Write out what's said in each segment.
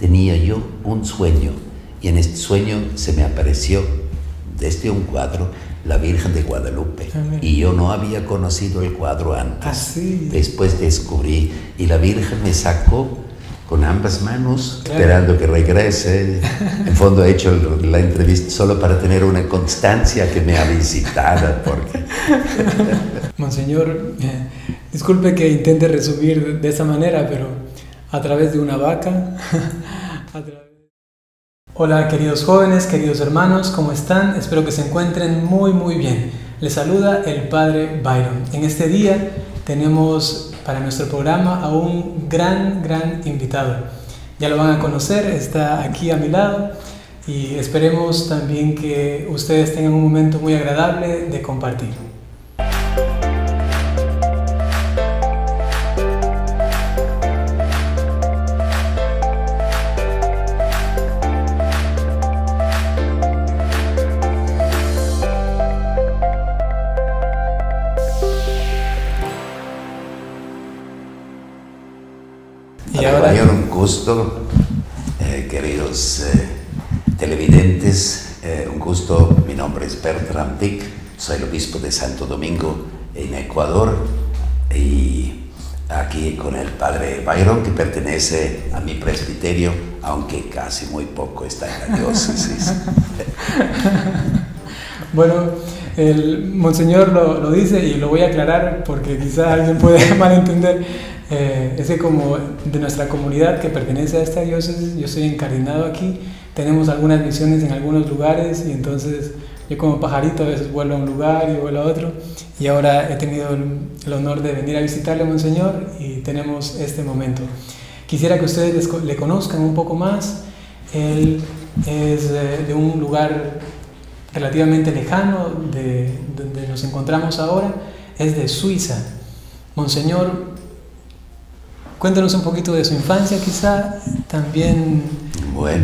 tenía yo un sueño, y en este sueño se me apareció desde un cuadro la Virgen de Guadalupe. Amén. Y yo no había conocido el cuadro antes. Así. Después descubrí, y la Virgen me sacó con ambas manos, claro, esperando que regrese. En fondo he hecho la entrevista solo para tener una constancia que me ha visitado. Porque... Monseñor, disculpe que intente resumir de esa manera, pero a través de una vaca. Hola queridos jóvenes, queridos hermanos, ¿cómo están? Espero que se encuentren muy bien. Les saluda el Padre Byron. En este día tenemos para nuestro programa a un gran invitado. Ya lo van a conocer, está aquí a mi lado y esperemos también que ustedes tengan un momento muy agradable de compartir. Y ahora un gusto, queridos televidentes, un gusto. Mi nombre es Bertram Dick, soy el obispo de Santo Domingo en Ecuador, y aquí con el Padre Byron, que pertenece a mi presbiterio, aunque casi muy poco está en la diócesis. Bueno, el Monseñor lo dice y lo voy a aclarar porque quizá alguien puede malentender. Es que como de nuestra comunidad que pertenece a esta diócesis, yo soy encardinado aquí, tenemos algunas misiones en algunos lugares y entonces yo como pajarito a veces vuelo a un lugar y vuelo a otro, y ahora he tenido el honor de venir a visitarle a Monseñor y tenemos este momento. Quisiera que ustedes le conozcan un poco más. Él es de un lugar relativamente lejano de donde nos encontramos ahora, es de Suiza. Monseñor, cuéntanos un poquito de su infancia, quizá, también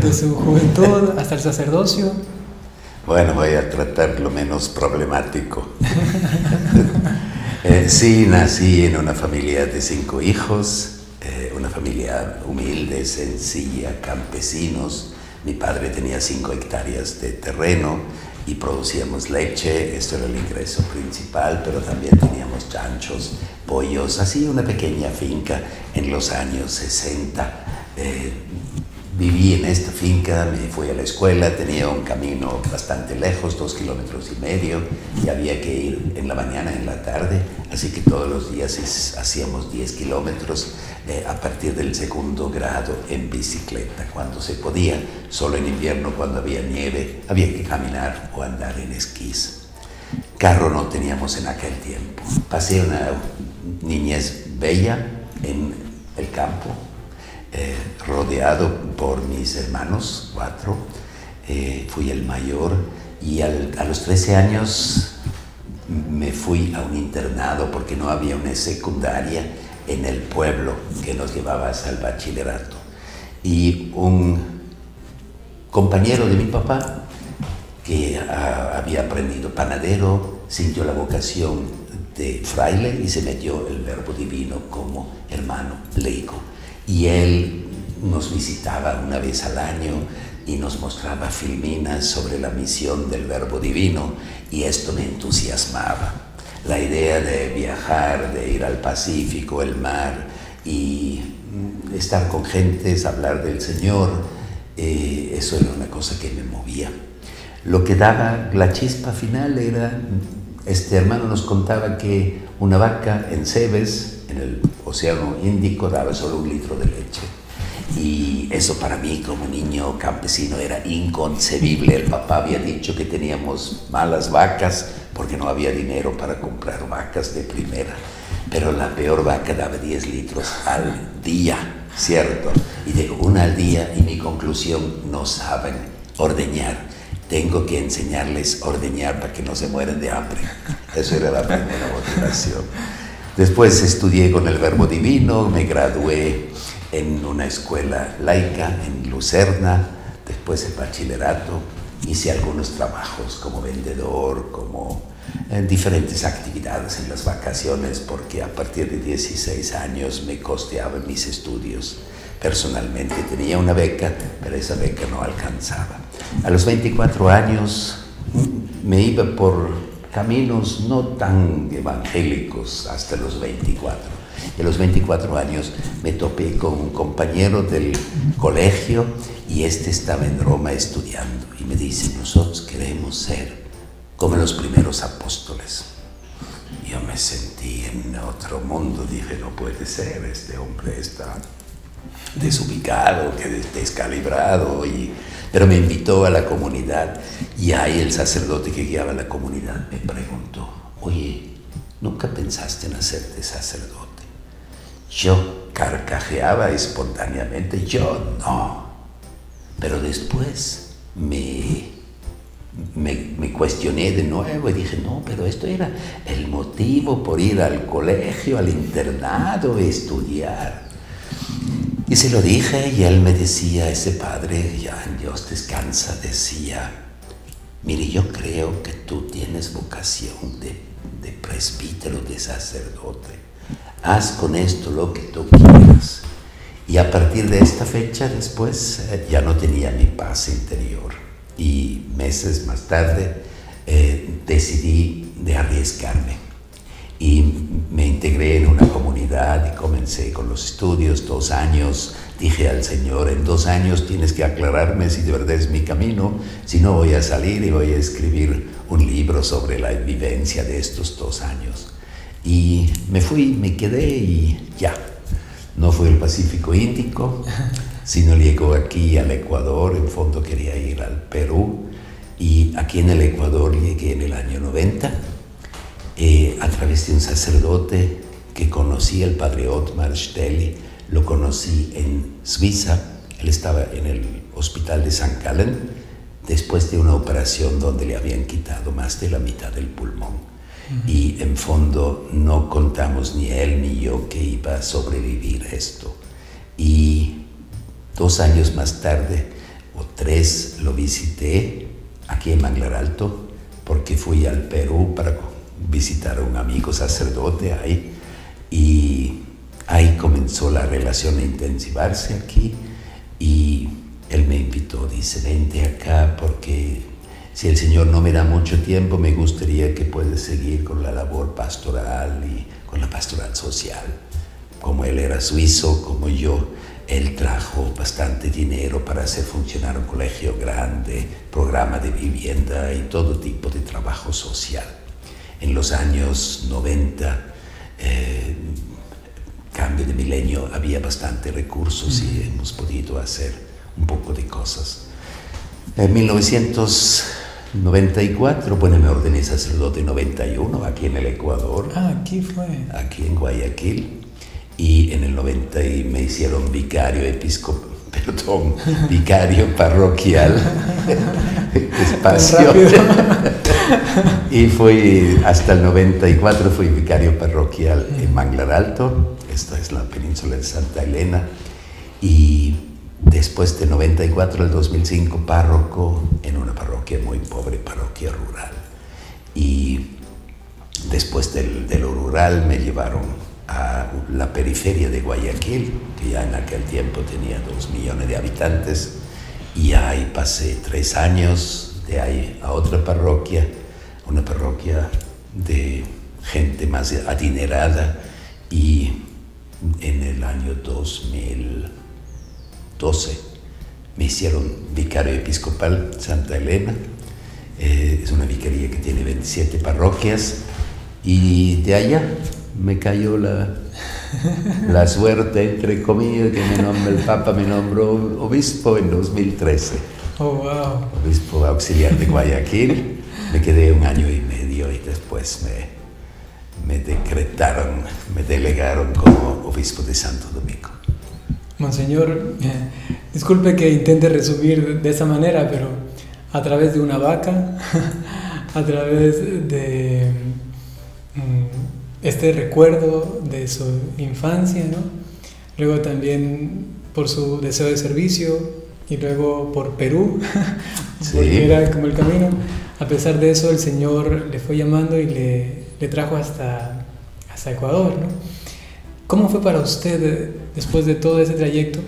de su juventud hasta el sacerdocio. Bueno, voy a tratar lo menos problemático. Sí, nací en una familia de 5 hijos, una familia humilde, sencilla, campesinos. Mi padre tenía 5 hectáreas de terreno y producíamos leche, esto era el ingreso principal, pero también teníamos chanchos, pollos, así una pequeña finca en los años 60. Viví en esta finca, me fui a la escuela, tenía un camino bastante lejos, 2,5 kilómetros, y había que ir en la mañana, en la tarde, así que todos los días hacíamos 10 kilómetros a partir del 2º grado en bicicleta, cuando se podía. Solo en invierno, cuando había nieve, había que caminar o andar en esquís. Carro no teníamos en aquel tiempo. Pasé una niñez bella en el campo, rodeado por mis hermanos, 4, fui el mayor, y a los 13 años me fui a un internado porque no había una secundaria en el pueblo que nos llevaba hasta el bachillerato. Y un compañero de mi papá, que había aprendido panadero, sintió la vocación de fraile y se metió el Verbo Divino como hermano laico. Y él nos visitaba una vez al año y nos mostraba filminas sobre la misión del Verbo Divino, y esto me entusiasmaba. La idea de viajar, de ir al Pacífico, el mar, y estar con gentes, hablar del Señor, eso era una cosa que me movía. Lo que daba la chispa final era, este hermano nos contaba que una vaca en Cebes, en el Océano Índico, daba solo 1 litro de leche. Y eso para mí como niño campesino era inconcebible. El papá había dicho que teníamos malas vacas porque no había dinero para comprar vacas de primera. Pero la peor vaca daba 10 litros al día, ¿cierto? Y digo, 1 al día, y mi conclusión: no saben ordeñar. Tengo que enseñarles a ordeñar para que no se mueran de hambre. Eso era la primera motivación. Después estudié con el Verbo Divino, me gradué en una escuela laica en Lucerna, después el bachillerato, hice algunos trabajos como vendedor, como diferentes actividades en las vacaciones, porque a partir de 16 años me costeaban mis estudios. personalmente. Tenía una beca, pero esa beca no alcanzaba. A los 24 años me iba por caminos no tan evangélicos hasta los 24. Y a los 24 años me topé con un compañero del colegio y este estaba en Roma estudiando y me dice: nosotros queremos ser como los primeros apóstoles. Yo me sentí en otro mundo, dije: no puede ser, este hombre está desubicado, descalibrado. Pero me invitó a la comunidad y ahí el sacerdote que guiaba la comunidad me preguntó: oye, ¿nunca pensaste en hacerte sacerdote? Yo carcajeaba espontáneamente, yo no. Pero después me cuestioné de nuevo y dije: no, pero esto era el motivo por ir al colegio, al internado, estudiar. Y se lo dije y él me decía, ese padre, ya en Dios descansa, decía: mire, yo creo que tú tienes vocación de presbítero, de sacerdote. Haz con esto lo que tú quieras. Y a partir de esta fecha después ya no tenía mi paz interior. Y meses más tarde decidí de arriesgarme. Y me integré en una comunidad y comencé con los estudios. 2 años, dije al Señor: en 2 años tienes que aclararme si de verdad es mi camino, si no voy a salir y voy a escribir un libro sobre la vivencia de estos 2 años. Y me fui, me quedé y ya. No fue el Pacífico Índico, sino llegó aquí al Ecuador. En fondo quería ir al Perú y aquí en el Ecuador llegué en el año 90 a través de un sacerdote que conocí, el padre Otmar Steli. Lo conocí en Suiza. Él estaba en el hospital de St. Gallen después de una operación donde le habían quitado más de la mitad del pulmón. Y en fondo no contamos ni él ni yo que iba a sobrevivir esto. Y 2 años más tarde, o 3, lo visité aquí en Manglar Alto, porque fui al Perú para visitar a un amigo sacerdote ahí. Y ahí comenzó la relación a intensivarse aquí. Y él me invitó, dice: vente acá porque si el Señor no me da mucho tiempo, me gustaría que puedas seguir con la labor pastoral y con la pastoral social. Como él era suizo, como yo, él trajo bastante dinero para hacer funcionar un colegio grande, programa de vivienda y todo tipo de trabajo social. En los años 90, cambio de milenio, había bastante recursos y hemos podido hacer un poco de cosas. En 1994, bueno, me ordené sacerdote en 91, aquí en el Ecuador. Aquí fue. Aquí en Guayaquil. Y en el 90 me hicieron vicario vicario parroquial. Despacio. Y fui, hasta el 94 fui vicario parroquial en Manglar Alto. Esta es la península de Santa Elena. Y después de 94 al 2005, párroco en una parroquia muy pobre, parroquia rural. Y después de lo rural me llevaron a la periferia de Guayaquil, que ya en aquel tiempo tenía 2 millones de habitantes, y ahí pasé 3 años, de ahí a otra parroquia, una parroquia de gente más adinerada, y en el año 2012 me hicieron vicario episcopal Santa Elena. Es una vicaría que tiene 27 parroquias, y de allá me cayó la suerte, entre comillas, que el Papa me nombró obispo en 2013. Oh, wow. Obispo auxiliar de Guayaquil. Me quedé 1 año y medio y después me decretaron, me delegaron como obispo de Santo Domingo. Monseñor, disculpe que intente resumir de esa manera, pero a través de una vaca, a través de este recuerdo de su infancia, ¿no? Luego también por su deseo de servicio y luego por Perú, porque era como el camino. A pesar de eso, el Señor le fue llamando y le trajo hasta Ecuador, ¿no? ¿Cómo fue para usted, después de todo ese trayecto,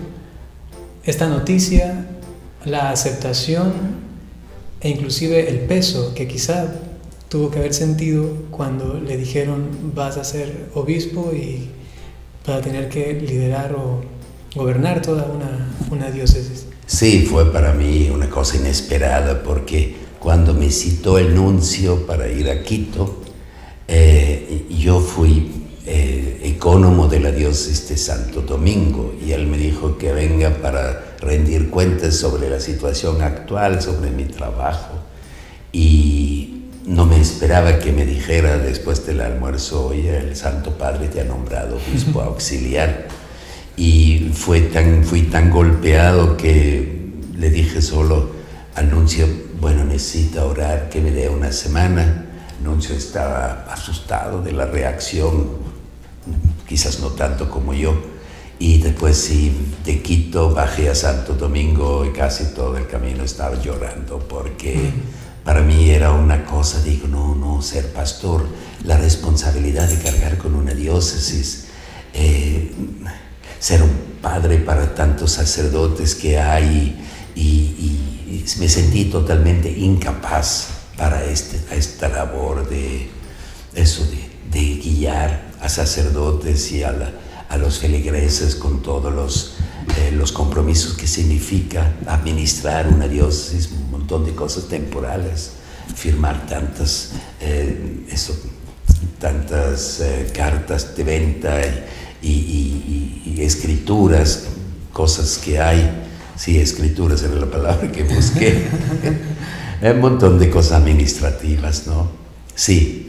esta noticia, la aceptación e inclusive el peso que quizá tuvo que haber sentido cuando le dijeron vas a ser obispo y vas a tener que liderar o gobernar toda una diócesis? Sí, fue para mí una cosa inesperada porque cuando me citó el nuncio para ir a Quito, yo fui ecónomo de la diócesis de Santo Domingo y él me dijo que venga para rendir cuentas sobre la situación actual, sobre mi trabajo, y no me esperaba que me dijera después del almuerzo: oye, el Santo Padre te ha nombrado obispo auxiliar. Y fui tan golpeado que le dije solo al nuncio: bueno, necesita orar, que me dé una semana. El nuncio estaba asustado de la reacción, quizás no tanto como yo. Y después sí, de Quito bajé a Santo Domingo y casi todo el camino estaba llorando porque para mí era una cosa, digo, no, ser pastor, la responsabilidad de cargar con una diócesis, ser un padre para tantos sacerdotes que hay, y me sentí totalmente incapaz para esta labor de guiar a sacerdotes y a los feligreses con todos los compromisos que significa administrar una diócesis, un montón de cosas temporales, firmar tantas cartas de venta y escrituras, cosas que hay. Sí, escrituras era la palabra que busqué. Un montón de cosas administrativas, ¿no? Sí.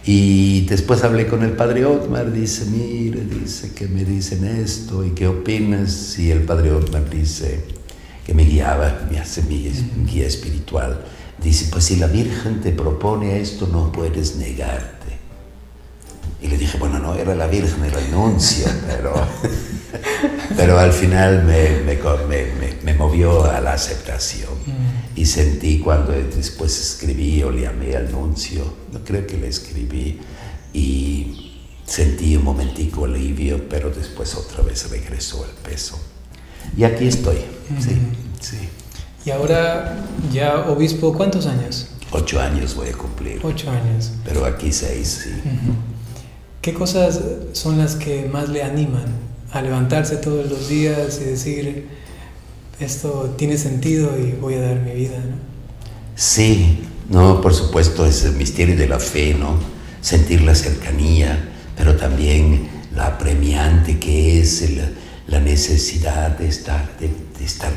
Y después hablé con el padre Otmar, dice: mire, dice que me dicen esto, ¿y qué opinas? Y el padre Otmar dice que me guiaba, me hace mi guía espiritual. Dice: pues si la Virgen te propone esto, no puedes negarte. Y le dije: bueno, no era la Virgen, era el nuncio, pero al final me movió a la aceptación. Y sentí cuando después escribí o le llamé al nuncio, no creo que le escribí, y sentí un momentico alivio, pero después otra vez regresó el peso. Y aquí estoy, sí. Y ahora ya obispo, ¿cuántos años? 8 años voy a cumplir. 8 años. Pero aquí 6, sí. ¿Qué cosas son las que más le animan a levantarse todos los días y decir: esto tiene sentido y voy a dar mi vida, ¿no? Sí, no, por supuesto, es el misterio de la fe, ¿no? Sentir la cercanía, pero también la apremiante que es la necesidad de estar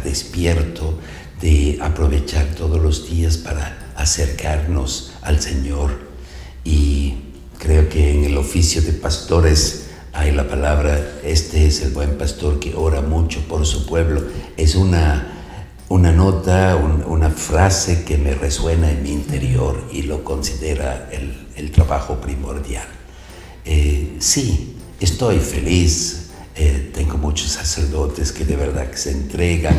despierto, de aprovechar todos los días para acercarnos al Señor. Y creo que en el oficio de pastores hay la palabra: este es el buen pastor que ora mucho por su pueblo. Es una nota, una frase que me resuena en mi interior y lo considera el trabajo primordial. Sí, estoy feliz, tengo muchos sacerdotes que de verdad que se entregan,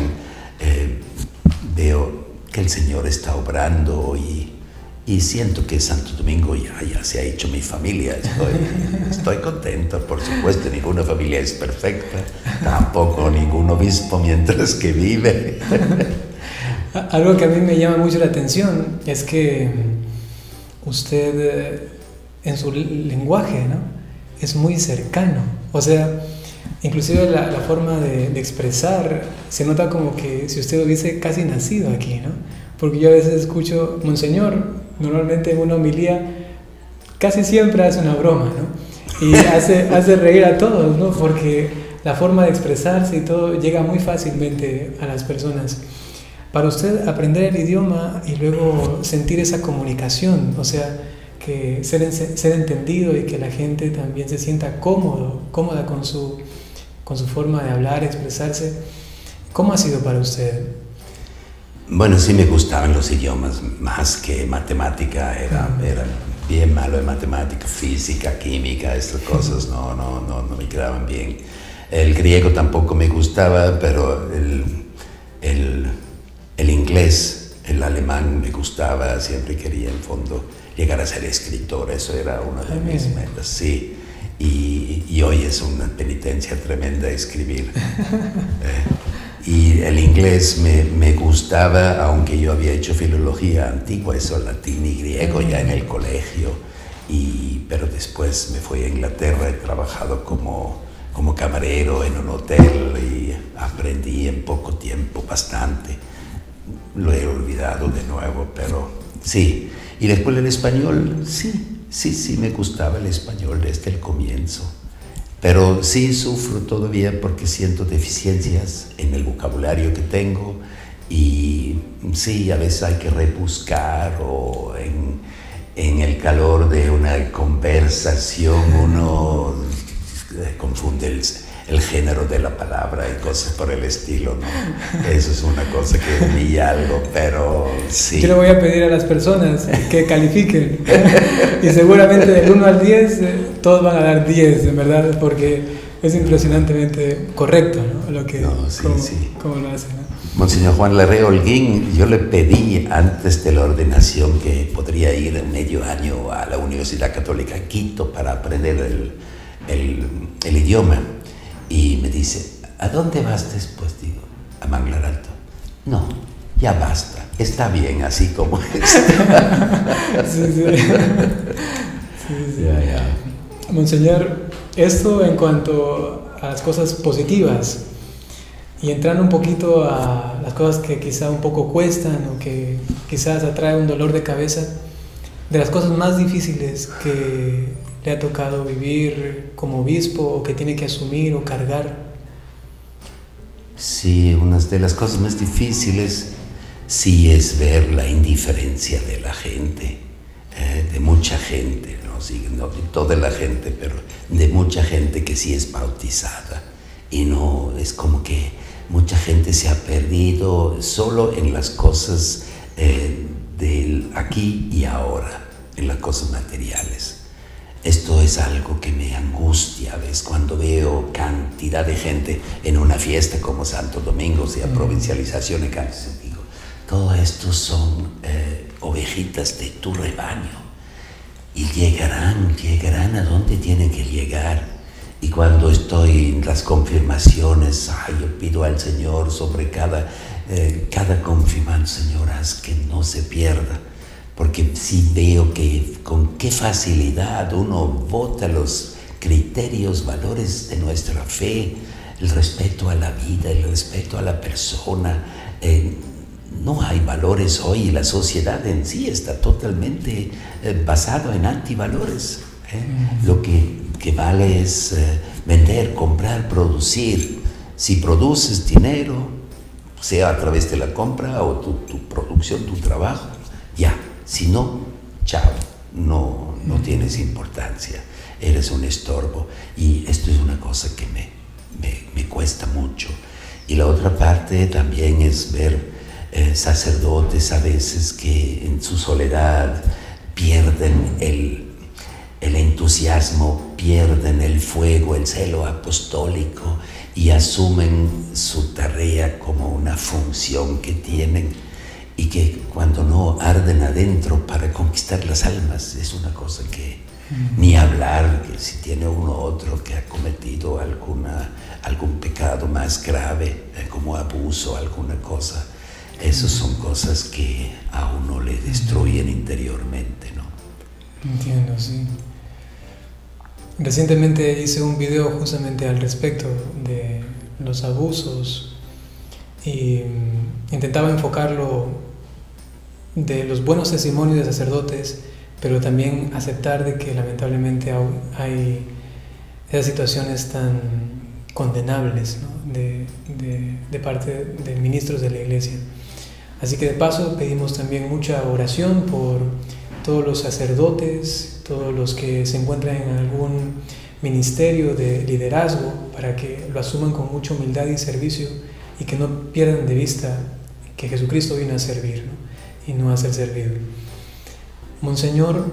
veo que el Señor está obrando y siento que Santo Domingo ya se ha hecho mi familia. Estoy contento, por supuesto. Ninguna familia es perfecta, tampoco ningún obispo mientras que vive. Algo que a mí me llama mucho la atención es que usted en su lenguaje, ¿no?, es muy cercano. O sea, inclusive la forma de expresar se nota como que si usted hubiese casi nacido aquí, ¿no? Porque yo a veces escucho: Monseñor, normalmente en una homilía casi siempre hace una broma, ¿no? Y hace reír a todos, ¿no? Porque la forma de expresarse y todo llega muy fácilmente a las personas. Para usted aprender el idioma y luego sentir esa comunicación, o sea, que ser entendido y que la gente también se sienta cómoda con su forma de hablar, expresarse, ¿cómo ha sido para usted? Bueno, sí me gustaban los idiomas más que matemática. Era bien malo en matemática, física, química, estas cosas no me quedaban bien. El griego tampoco me gustaba, pero el inglés, el alemán me gustaba. Siempre quería en fondo llegar a ser escritor, eso era una de mis metas, sí. Y hoy es una penitencia tremenda escribir. Y el inglés me gustaba, aunque yo había hecho filología antigua, eso latín y griego ya en el colegio, pero después me fui a Inglaterra, he trabajado como camarero en un hotel y aprendí en poco tiempo bastante. Lo he olvidado de nuevo, pero sí. Y después el español, sí, me gustaba el español desde el comienzo. Pero sí sufro todavía porque siento deficiencias en el vocabulario que tengo y sí, a veces hay que rebuscar o en el calor de una conversación uno confunde el género de la palabra y cosas por el estilo, ¿no? Eso es una cosa que humilla algo, pero sí. Yo le voy a pedir a las personas que califiquen y seguramente del 1 al 10 todos van a dar 10, en verdad, porque es impresionantemente correcto, ¿no? Lo que, cómo lo hacen, ¿no? Monseñor Juan Larrea Holguín, yo le pedí antes de la ordenación que podría ir medio año a la Universidad Católica Quito para aprender el idioma. Y me dice, ¿a dónde vas después? Digo, a Manglar Alto. No, ya basta, está bien así como está. Sí. Ya. Monseñor, esto en cuanto a las cosas positivas y entrando un poquito a las cosas que quizá un poco cuestan o que quizás atrae un dolor de cabeza, de las cosas más difíciles que le ha tocado vivir como obispo o que tiene que asumir o cargar. Sí, una de las cosas más difíciles sí es ver la indiferencia de la gente, de mucha gente, no de toda la gente, pero de mucha gente que sí es bautizada y no, es como que mucha gente se ha perdido solo en las cosas del aquí y ahora, en las cosas materiales. Esto es algo que me angustia, ¿ves? Cuando veo cantidad de gente en una fiesta como Santo Domingo, sea provincialización, digo, todo esto son ovejitas de tu rebaño y llegarán a donde tienen que llegar. Y cuando estoy en las confirmaciones, yo pido al Señor sobre cada confirmando, Señor, haz que no se pierda. Porque sí veo que con qué facilidad uno bota los criterios, valores de nuestra fe, el respeto a la vida, el respeto a la persona. No hay valores hoy, la sociedad en sí está totalmente basada en antivalores. Lo que vale es vender, comprar, producir. Si produces dinero, sea a través de la compra o tu producción, tu trabajo, ya. Si no, chao, no tienes importancia, eres un estorbo. Y esto es una cosa que me cuesta mucho. Y la otra parte también es ver sacerdotes a veces que en su soledad pierden el entusiasmo, pierden el fuego, el celo apostólico y asumen su tarea como una función que tienen. Y que cuando no arden adentro para conquistar las almas, es una cosa que ni hablar, que si tiene uno u otro que ha cometido algún pecado más grave, como abuso, alguna cosa, esas son cosas que a uno le destruyen interiormente, ¿no? Entiendo, sí. Recientemente hice un video justamente al respecto de los abusos y intentaba enfocarlo de los buenos testimonios de sacerdotes, pero también aceptar de que lamentablemente hay esas situaciones tan condenables, ¿no? de parte de ministros de la Iglesia. Así que de paso pedimos también mucha oración por todos los sacerdotes, todos los que se encuentran en algún ministerio de liderazgo, para que lo asuman con mucha humildad y servicio y que no pierdan de vista que Jesucristo vino a servir, ¿no? Y no a ser servido. Monseñor,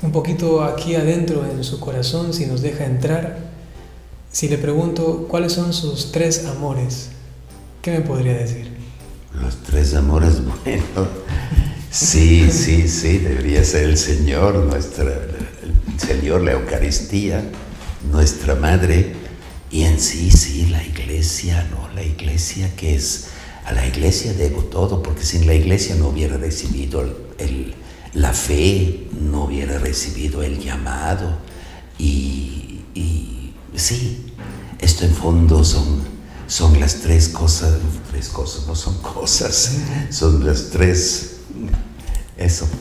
un poquito aquí adentro en su corazón, si nos deja entrar, si le pregunto cuáles son sus 3 amores, ¿qué me podría decir? Los 3 amores, bueno, sí, debería ser el Señor, el Señor, la Eucaristía, nuestra Madre y en sí, la Iglesia. iglesia, no, la iglesia que es, a la iglesia debo todo, porque sin la iglesia no hubiera recibido la fe, no hubiera recibido el llamado. Y sí, esto en fondo son las tres cosas, no son cosas, son las tres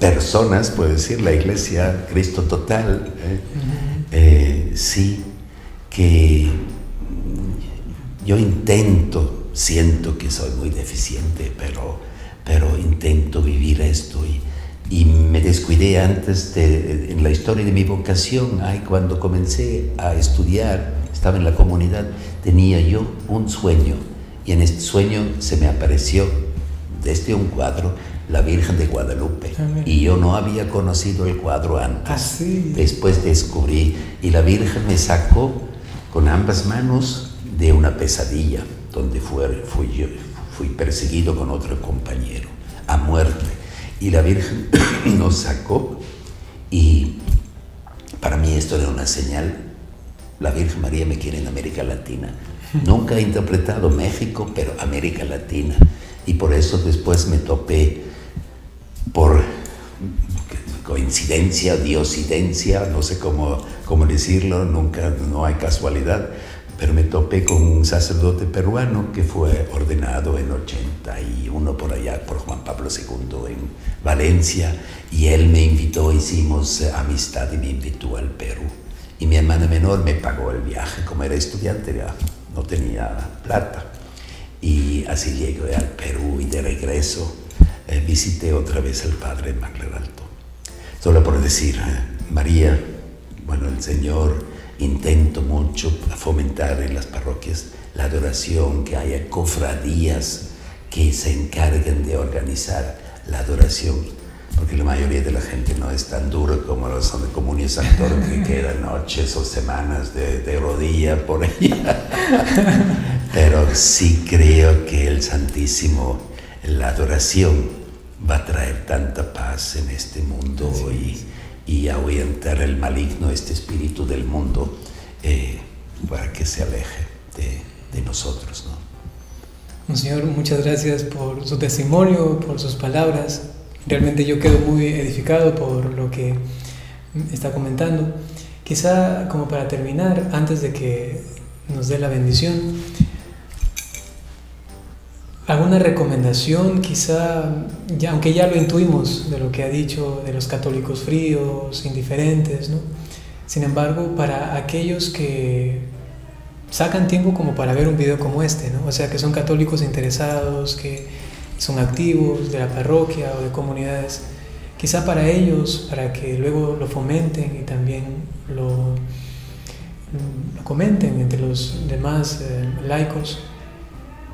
personas, puedo decir, la iglesia, Cristo total. Sí, que yo siento que soy muy deficiente, pero intento vivir esto y me descuidé antes en la historia de mi vocación. Cuando comencé a estudiar, estaba en la comunidad, tenía yo un sueño, y en este sueño se me apareció desde un cuadro la Virgen de Guadalupe. Amén. Y yo no había conocido el cuadro antes. Así. Después descubrí, y la Virgen me sacó con ambas manos de una pesadilla donde fui perseguido con otro compañero a muerte, y la Virgen nos sacó, y para mí esto era una señal. La Virgen María me quiere en América Latina. Nunca he interpretado México, pero América Latina, y por eso después me topé, por coincidencia, diosidencia, no sé cómo decirlo, no hay casualidad, pero me topé con un sacerdote peruano que fue ordenado en 81 por allá por Juan Pablo II en Valencia, y él me invitó, hicimos amistad y me invitó al Perú, y mi hermana menor me pagó el viaje. Como era estudiante ya no tenía plata, y así llegué al Perú, y de regreso visité otra vez al padre Magler Alto. Solo por decir, María, bueno, el Señor, intento mucho fomentar en las parroquias la adoración, que haya cofradías que se encarguen de organizar la adoración, porque la mayoría de la gente no es tan duro como los son de Comunio Santor, que quedan noches o semanas de rodilla por allá. Pero sí creo que el Santísimo, la adoración, va a traer tanta paz en este mundo, y ahuyentar el maligno, este espíritu del mundo, para que se aleje de nosotros, ¿no? Monseñor, muchas gracias por su testimonio, por sus palabras. Realmente yo quedo muy edificado por lo que está comentando. Quizá, como para terminar, antes de que nos dé la bendición, alguna recomendación, quizá, aunque ya lo intuimos de lo que ha dicho de los católicos fríos, indiferentes, ¿no? Sin embargo, para aquellos que sacan tiempo como para ver un video como este, ¿no? O sea, que son católicos interesados, que son activos de la parroquia o de comunidades, quizá para ellos, para que luego lo fomenten y también lo comenten entre los demás laicos,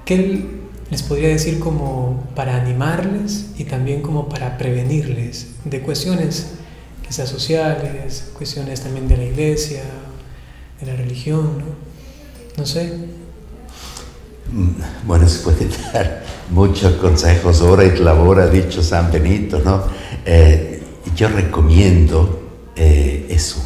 ¿qué les podría decir como para animarles y también como para prevenirles de cuestiones quizás sociales, cuestiones también de la iglesia, de la religión, ¿no? No sé. Bueno, se pueden dar muchos consejos, ora et labora, ha dicho San Benito, ¿no? Yo recomiendo eso,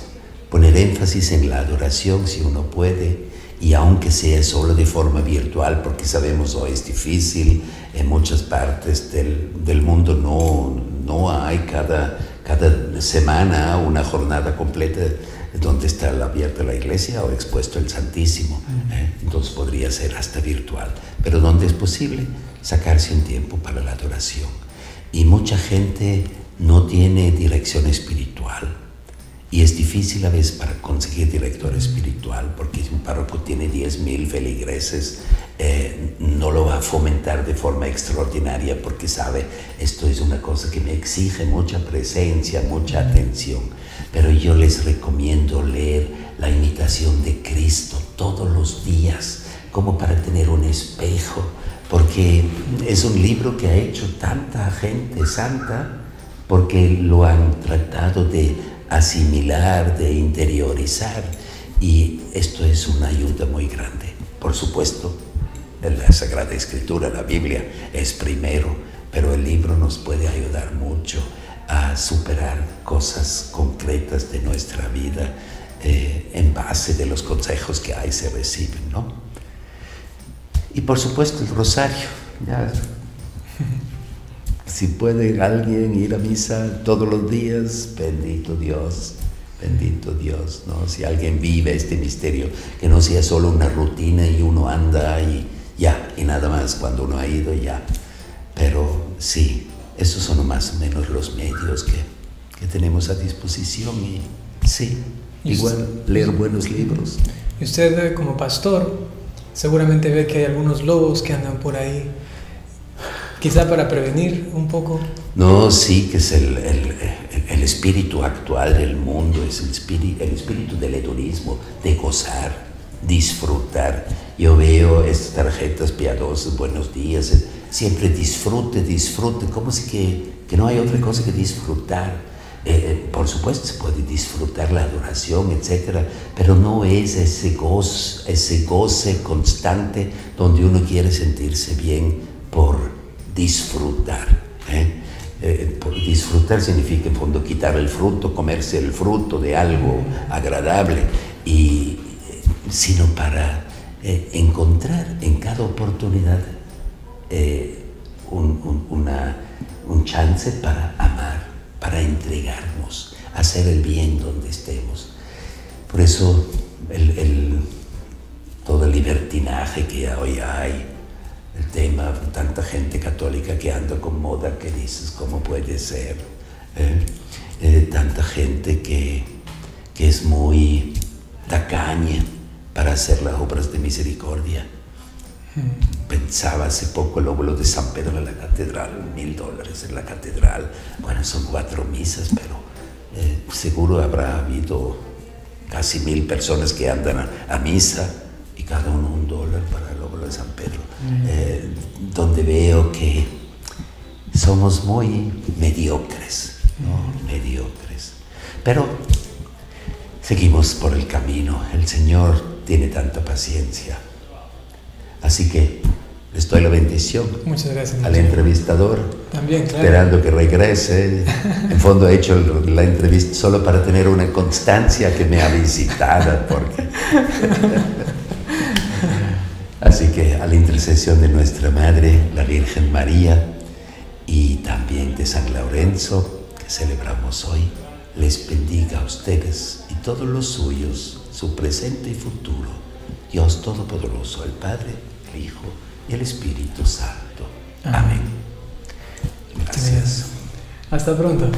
poner énfasis en la adoración si uno puede, y aunque sea solo de forma virtual, porque sabemos hoy es difícil, en muchas partes del mundo no hay cada semana una jornada completa donde está abierta la iglesia o expuesto el Santísimo. Entonces podría ser hasta virtual, pero donde es posible sacarse un tiempo para la adoración. Y mucha gente no tiene dirección espiritual, y es difícil a veces para conseguir director espiritual, porque si un párroco tiene 10,000 feligreses, no lo va a fomentar de forma extraordinaria, porque sabe, esto es una cosa que me exige mucha presencia, mucha atención. Pero yo les recomiendo leer La Imitación de Cristo todos los días, como para tener un espejo, porque es un libro que ha hecho tanta gente santa, porque lo han tratado de asimilar, de interiorizar, y esto es una ayuda muy grande. Por supuesto, la Sagrada Escritura, la Biblia, es primero, pero el libro nos puede ayudar mucho a superar cosas concretas de nuestra vida en base de los consejos que ahí se reciben, ¿no? Y por supuesto el rosario. Ya. Si puede alguien ir a misa todos los días, bendito Dios, ¿no? Si alguien vive este misterio, que no sea solo una rutina y uno anda y ya, y nada más cuando uno ha ido ya. Pero sí, esos son más o menos los medios que tenemos a disposición y sí, igual leer buenos libros. Y usted como pastor seguramente ve que hay algunos lobos que andan por ahí, quizá para prevenir un poco. No, sí, que es el espíritu actual del mundo, es el espíritu del hedonismo, de gozar, disfrutar. Yo veo estas tarjetas piadosas, buenos días, siempre disfrute, como si que no hay otra cosa que disfrutar. Por supuesto se puede disfrutar la adoración, etcétera, pero no es ese goce constante donde uno quiere sentirse bien por disfrutar. Por disfrutar significa en fondo quitar el fruto, comerse el fruto de algo agradable, sino para encontrar en cada oportunidad un chance para amar, para entregarnos, hacer el bien donde estemos. Por eso todo el libertinaje que hoy hay, el tema, tanta gente católica que anda con moda, que dices, ¿cómo puede ser? Tanta gente que es muy tacaña para hacer las obras de misericordia. Pensaba hace poco el óvulo de San Pedro en la catedral, $1000 en la catedral. Bueno, son 4 misas, pero seguro habrá habido casi 1000 personas que andan a misa y cada uno $1 para el óvulo de San Pedro. Donde veo que somos muy mediocres, ¿no? Mediocres. Pero seguimos por el camino. El Señor tiene tanta paciencia. Así que les doy la bendición. Muchas gracias. Al entrevistador. También, claro. Esperando que regrese. En fondo he hecho la entrevista solo para tener una constancia que me ha visitado. Así que a la intercesión de nuestra Madre, la Virgen María, y también de San Lorenzo, que celebramos hoy, les bendiga a ustedes y todos los suyos, su presente y futuro. Dios Todopoderoso, el Padre, el Hijo y el Espíritu Santo. Amén. Gracias. Hasta pronto.